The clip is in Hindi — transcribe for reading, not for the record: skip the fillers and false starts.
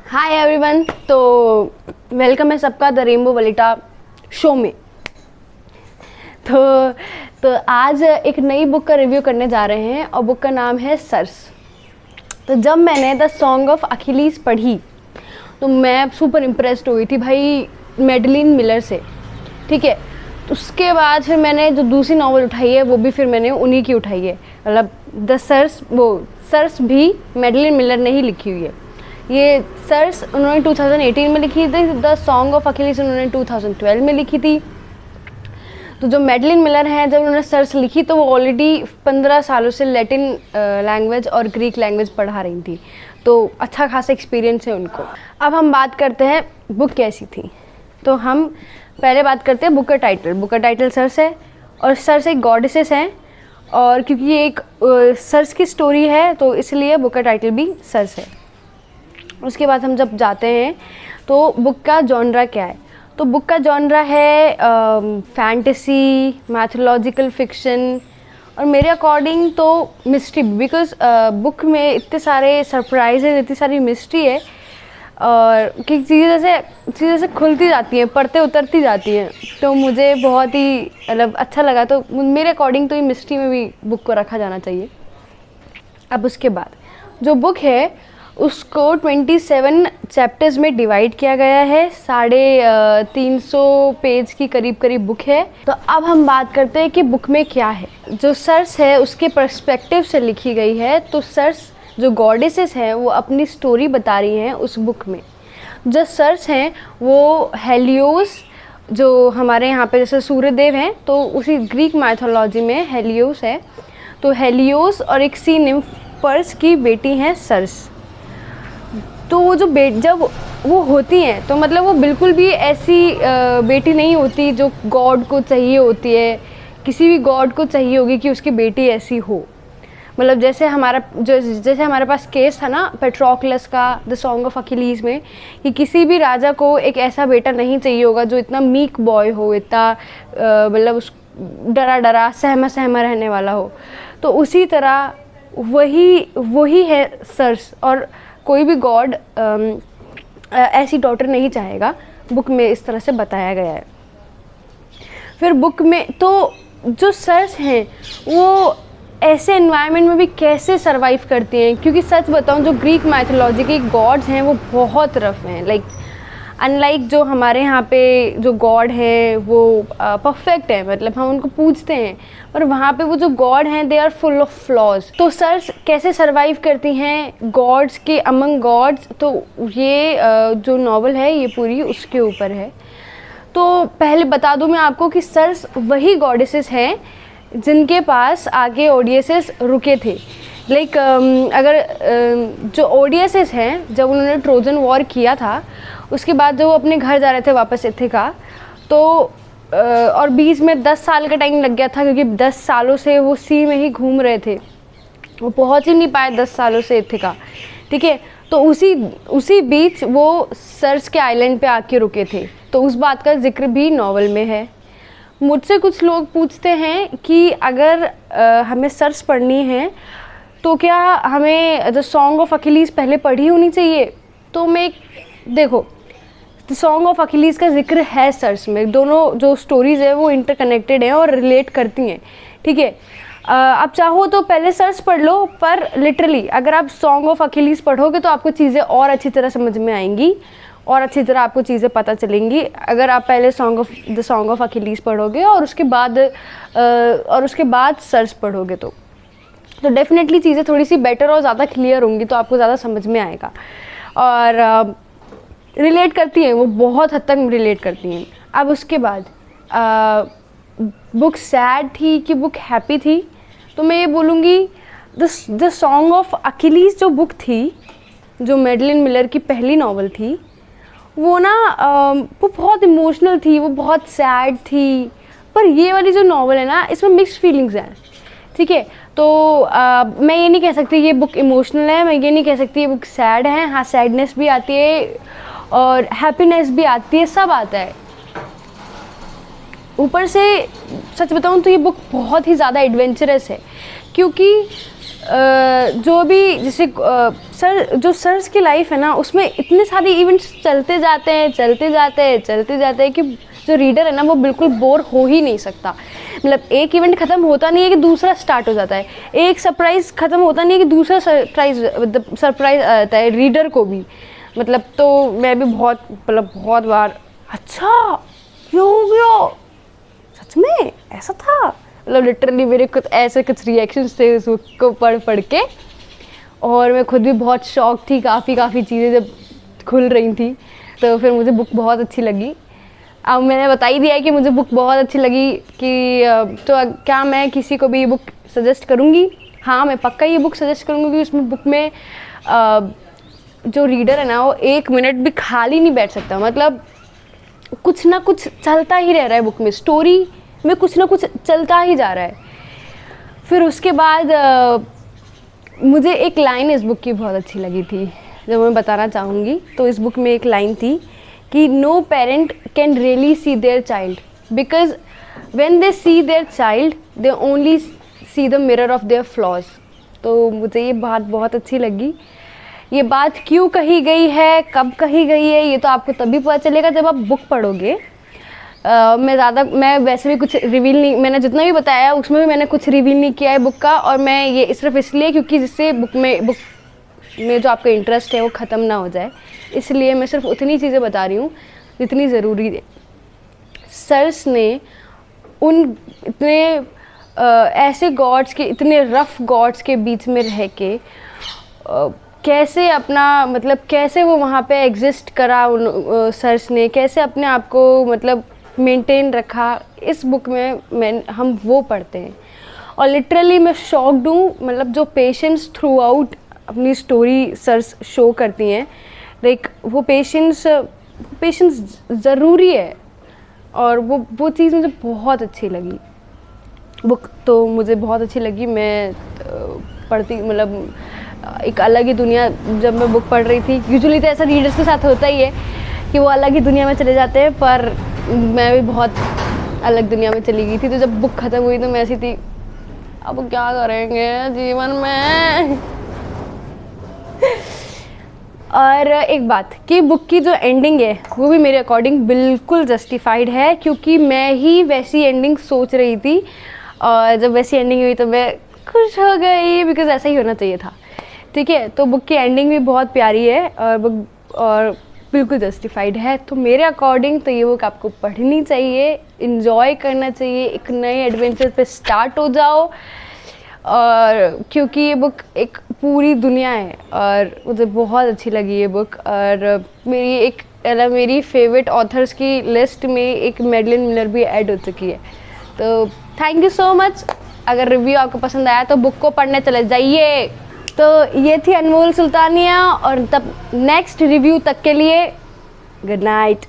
Hi everyone. तो वेलकम है सबका द रेनबो वलीटा शो में। तो आज एक नई बुक का रिव्यू करने जा रहे हैं और बुक का नाम है सर्स। तो जब मैंने द सॉन्ग ऑफ अखिलीस पढ़ी तो मैं सुपर इम्प्रेस्ड हुई थी भाई मैडलिन मिलर से। ठीक है, उसके बाद फिर मैंने जो दूसरी नावल उठाई है वो भी फिर मैंने उन्हीं की उठाई है, मतलब द सर्स। वो सर्स भी मैडलिन मिलर ने ही लिखी हुई है। ये सर्स उन्होंने 2018 में लिखी थी, द सॉन्ग ऑफ अखिलीस उन्होंने 2012 में लिखी थी। तो जो मैडलिन मिलर हैं, जब उन्होंने सर्स लिखी तो वो ऑलरेडी 15 सालों से लैटिन लैंग्वेज और ग्रीक लैंग्वेज पढ़ा रही थी, तो अच्छा खासा एक्सपीरियंस है उनको। अब हम बात करते हैं बुक कैसी थी। तो हम पहले बात करते हैं बुक का टाइटल। बुक का टाइटल सर्स है और सर्स एक गॉडेसेस हैं, और क्योंकि ये एक सर्स की स्टोरी है तो इसलिए बुक का टाइटल भी सर्स है। उसके बाद हम जब जाते हैं तो बुक का जॉनरा क्या है। तो बुक का जॉनरा है फैंटेसी, मैथोलॉजिकल फिक्शन और मेरे अकॉर्डिंग तो मिस्ट्री, बिकॉज बुक में इतने सारे सरप्राइजेज, इतनी सारी मिस्ट्री है और कि चीज़ें जैसे खुलती जाती हैं, पढ़ते उतरती जाती हैं। तो मुझे बहुत ही मतलब अच्छा लगा। तो मेरे अकॉर्डिंग तो ये मिस्ट्री में भी बुक को रखा जाना चाहिए। अब उसके बाद जो बुक है उसको 27 चैप्टर्स में डिवाइड किया गया है। 350 पेज की करीब बुक है। तो अब हम बात करते हैं कि बुक में क्या है। जो सर्स है उसके पर्सपेक्टिव से लिखी गई है। तो सर्स जो गॉडेसेस हैं वो अपनी स्टोरी बता रही हैं उस बुक में। जो सर्स हैं वो हेलियोस, जो हमारे यहाँ पे जैसे सूर्यदेव हैं तो उसी ग्रीक माइथोलॉजी में हेलियोस है। तो हेलियोस और एक सी निम्फर्स की बेटी हैं सर्स। तो वो जो जब वो होती हैं तो मतलब वो बिल्कुल भी ऐसी बेटी नहीं होती जो गॉड को चाहिए होती है। किसी भी गॉड को चाहिए होगी कि उसकी बेटी ऐसी हो। मतलब जैसे हमारे पास केस था ना पेट्रोक्लस का द सॉन्ग ऑफ अखिलीस में, कि किसी भी राजा को एक ऐसा बेटा नहीं चाहिए होगा जो इतना मीक बॉय हो, इतना मतलब उस डरा सहमा रहने वाला हो। तो उसी तरह वही है सर्स। और कोई भी गॉड ऐसी डॉटर नहीं चाहेगा, बुक में इस तरह से बताया गया है। फिर बुक में तो जो सर्स हैं वो ऐसे एनवायरनमेंट में भी कैसे सरवाइव करती हैं, क्योंकि सच बताऊं जो ग्रीक माइथोलॉजी के गॉड्स हैं वो बहुत रफ हैं। लाइक अनलाइक जो हमारे यहाँ पे जो गॉड है वो परफेक्ट है, मतलब हम उनको पूजते हैं, और वहाँ पे वो जो गॉड हैं they are full of flaws. तो सर्स कैसे सरवाइव करती हैं गॉड्स के अमंग गॉड्स, तो ये जो नॉवल है ये पूरी उसके ऊपर है। तो पहले बता दूं मैं आपको कि सर्स वही गॉडेसेस हैं जिनके पास आगे ओडियसेस रुके थे। लाइक अगर जो ओडियसेस हैं जब उन्होंने ट्रोजन वॉर किया था उसके बाद जो वो अपने घर जा रहे थे वापस इथिका, तो और बीच में 10 साल का टाइम लग गया था, क्योंकि 10 सालों से वो सी में ही घूम रहे थे, वो पहुंच ही नहीं पाए 10 सालों से इथिका। ठीक है, तो उसी बीच वो सर्स के आइलैंड पे आके रुके थे। तो उस बात का जिक्र भी नॉवल में है। मुझसे कुछ लोग पूछते हैं कि अगर हमें सर्स पढ़नी है तो क्या हमें द सॉन्ग ऑफ अखिलीस पहले पढ़ी होनी चाहिए। तो मैं देखो, द सॉन्ग ऑफ अखिलीस का जिक्र है सर्स में, दोनों जो स्टोरीज़ है वो इंटरकनेक्टेड हैं और रिलेट करती हैं। ठीक है, आप चाहो तो पहले सर्स पढ़ लो, पर लिटरली अगर आप सॉन्ग ऑफ अखिलीस पढ़ोगे तो आपको चीज़ें और अच्छी तरह समझ में आएंगी और अच्छी तरह आपको चीज़ें पता चलेंगी। अगर आप पहले द सॉन्ग ऑफ अखिलीस पढ़ोगे और उसके बाद सर्स पढ़ोगे तो डेफिनेटली चीज़ें थोड़ी सी बेटर और ज़्यादा क्लियर होंगी, तो आपको ज़्यादा समझ में आएगा। और रिलेट करती हैं, वो बहुत हद तक रिलेट करती हैं। अब उसके बाद बुक सैड थी कि बुक हैप्पी थी, तो मैं ये बोलूँगी द सॉन्ग ऑफ अखिलीस जो बुक थी, जो मैडलिन मिलर की पहली नॉवल थी, वो ना वो बहुत इमोशनल थी, वो बहुत सैड थी। पर ये वाली जो नॉवल है ना इसमें मिक्स्ड फीलिंग्स हैं। ठीक है, तो मैं ये नहीं कह सकती ये बुक इमोशनल है, मैं ये नहीं कह सकती ये बुक सैड है। हाँ, सैडनेस भी आती है और हैप्पीनेस भी आती है, सब आता है। ऊपर से सच बताऊँ तो ये बुक बहुत ही ज़्यादा एडवेंचरस है, क्योंकि जो भी जैसे सर्स की लाइफ है ना, उसमें इतने सारे इवेंट्स चलते जाते हैं कि जो रीडर है ना वो बिल्कुल बोर हो ही नहीं सकता। मतलब एक इवेंट ख़त्म होता नहीं है कि दूसरा स्टार्ट हो जाता है, एक सरप्राइज़ ख़त्म होता नहीं है कि दूसरा सरप्राइज़ आता है रीडर को भी। मतलब तो मैं भी बहुत बार अच्छा ये हो गया, सच में ऐसा था, मतलब लिटरली मेरे कुछ रिएक्शंस थे उस बुक को पढ़ के, और मैं खुद भी बहुत शॉक थी। काफ़ी चीज़ें जब खुल रही थी तो फिर मुझे बुक बहुत अच्छी लगी। अब मैंने बता ही दिया है कि मुझे बुक बहुत अच्छी लगी कि तो क्या मैं किसी को भी ये बुक सजेस्ट करूँगी? हाँ, मैं पक्का ये बुक सजेस्ट करूँगी कि उसमें बुक में जो रीडर है ना वो 1 मिनट भी खाली नहीं बैठ सकता। मतलब कुछ ना कुछ चलता ही रह रहा है बुक में, स्टोरी में कुछ ना कुछ चलता ही जा रहा है। फिर उसके बाद मुझे एक लाइन इस बुक की बहुत अच्छी लगी थी जो मैं बताना चाहूँगी। तो इस बुक में एक लाइन थी कि no parent can really see their child because when they see their child they only see the mirror of their flaws. तो मुझे ये बात बहुत अच्छी लगी। ये बात क्यों कही गई है, कब कही गई है, ये तो आपको तभी पता चलेगा जब आप बुक पढ़ोगे। मैं वैसे भी कुछ रिवील नहीं, मैंने जितना भी बताया उसमें भी मैंने कुछ रिवील नहीं किया है बुक का, और मैं ये सिर्फ इसलिए क्योंकि जिससे बुक में जो आपका इंटरेस्ट है वो ख़त्म ना हो जाए, इसलिए मैं सिर्फ उतनी चीज़ें बता रही हूँ जितनी ज़रूरी है। सर्स ने उन इतने ऐसे गॉड्स के, इतने रफ गॉड्स के बीच में रह के कैसे अपना मतलब कैसे वो वहाँ पे एग्जिस्ट करा उन सर्स ने, कैसे अपने आप को मतलब मेंटेन रखा, इस बुक में हम वो पढ़ते हैं। और लिटरली मैं शॉक्ड हूँ, मतलब जो पेशेंस थ्रू आउट अपनी स्टोरी सर्स शो करती हैं, लाइक वो पेशेंस ज़रूरी है, और वो चीज़ मुझे बहुत अच्छी लगी। बुक तो मुझे बहुत अच्छी लगी। मैं पढ़ती मतलब एक अलग ही दुनिया, जब मैं बुक पढ़ रही थी, यूजुअली तो ऐसा रीडर्स के साथ होता ही है कि वो अलग ही दुनिया में चले जाते हैं, पर मैं भी बहुत अलग दुनिया में चली गई थी। तो जब बुक ख़त्म हुई तो मैं ऐसी थी, अब क्या करेंगे जीवन में। और एक बात कि बुक की जो एंडिंग है वो भी मेरे अकॉर्डिंग बिल्कुल जस्टिफाइड है, क्योंकि मैं ही वैसी एंडिंग सोच रही थी, और जब वैसी एंडिंग हुई तो मैं खुश हो गई, बिकॉज ऐसा ही होना चाहिए था। ठीक है, तो बुक की एंडिंग भी बहुत प्यारी है और बिल्कुल जस्टिफाइड है। तो मेरे अकॉर्डिंग तो ये बुक आपको पढ़नी चाहिए, इन्जॉय करना चाहिए, एक नए एडवेंचर पे स्टार्ट हो जाओ। और क्योंकि ये बुक एक पूरी दुनिया है और मुझे बहुत अच्छी लगी ये बुक, और मेरी फेवरेट ऑथर्स की लिस्ट में एक मैडलिन मिलर भी ऐड हो चुकी है। तो थैंक यू सो मच। अगर रिव्यू आपको पसंद आया तो बुक को पढ़ने चले जाइए। तो ये थी अनमोल सुल्तानिया, और तब नेक्स्ट रिव्यू तक के लिए गुड नाइट।